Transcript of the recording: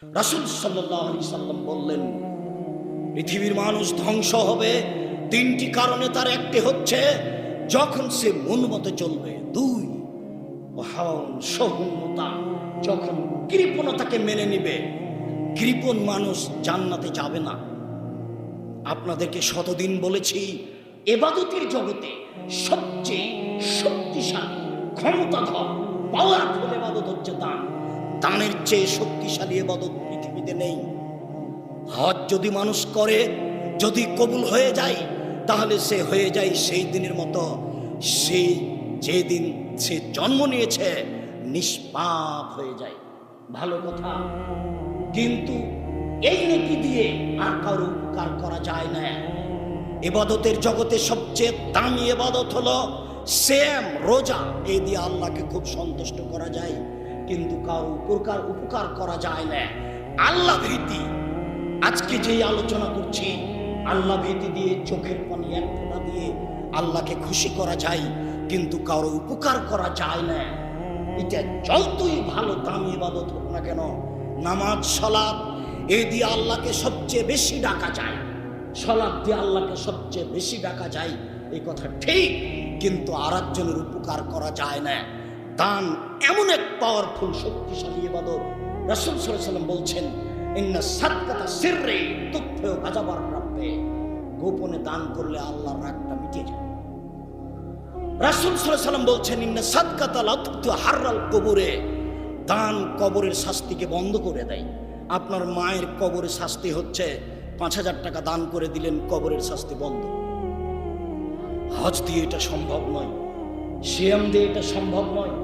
রাসূল সাল্লাল্লাহু আলাইহি সাল্লাম বললেন, পৃথিবীর মানুষ ধ্বংস হবে তিনটি কারণে। তার একটি হচ্ছে যখন সে মন মতো চলবে, দুই সহনতা, যখন কৃপণতাকে মেনে নিবে। কৃপণ মানুষ জান্নাতে যাবে না। আপনাদেরকে শতদিন বলেছি, ইবাদতের জগতে সবচেয়ে শক্তিশালী ক্ষমতাধর পাওয়ারফুল ইবাদত হচ্ছে দান। দানের চেয়ে শক্তিশালী ইবাদত পৃথিবীতে নেই। হজ যদি মানুষ করে, যদি কবুল হয়ে যায়, তাহলে সে হয়ে যায় সেই দিনের মতো, সে যেদিন সে জন্ম নিয়েছে, নিষ্পাপ হয়ে যায়। ভালো কথা, কিন্তু এই নেকি দিয়ে আর কারো উপকার করা যায় না। ইবাদতের জগতে সবচেয়ে দামি ইবাদত হলো সিয়াম, রোজা। এই দিয়ে আল্লাহকে খুব সন্তুষ্ট করা যায়, কিন্তু কারো উপকার করা যায় না। আল্লাহ ভীতি, আজকে যেই আলোচনা করছি, আল্লাহ ভীতি দিয়ে চোখের পানি এক ফোঁটা দিয়ে আল্লাহকে খুশি করা যায়, কিন্তু কারো উপকার করা যায় না। এটা যতই ভালো দামি ইবাদত হোক না কেন, নামাজ সালাত এই দিয়ে আল্লাহকে সবচেয়ে বেশি ডাকা যায়, সালাত দিয়ে আল্লাহকে সবচেয়ে বেশি ডাকা যায়, এই কথা ঠিক, কিন্তু আরেকজনের উপকার করা যায় না। দান এমন এক পাওয়ারফুল শক্তিশালী ইবাদত। রাসূল সাল্লাল্লাহু আলাইহি ওয়াসাল্লাম বলছেন, ইন্না সাদকাতা সিররি তুতফিউ গাযাবার রাব্বি। গোপনে দান করলে আল্লাহর রাগটা মিটে যায়। রাসূল সাল্লাল্লাহু আলাইহি ওয়াসাল্লাম বলছেন, ইন্না সাদকাতা লা তুতফিউ হাররাল কুবুরে। দান কবরের শাস্তিকে বন্ধ করে দেয়। আপনার মায়ের কবরের শাস্তি হচ্ছে ৫,০০০ টাকা দান করে দিলেন, কবরের শাস্তি বন্ধ। হজ দিয়ে এটা সম্ভব নয়, সিয়াম দিয়ে এটা সম্ভব নয়,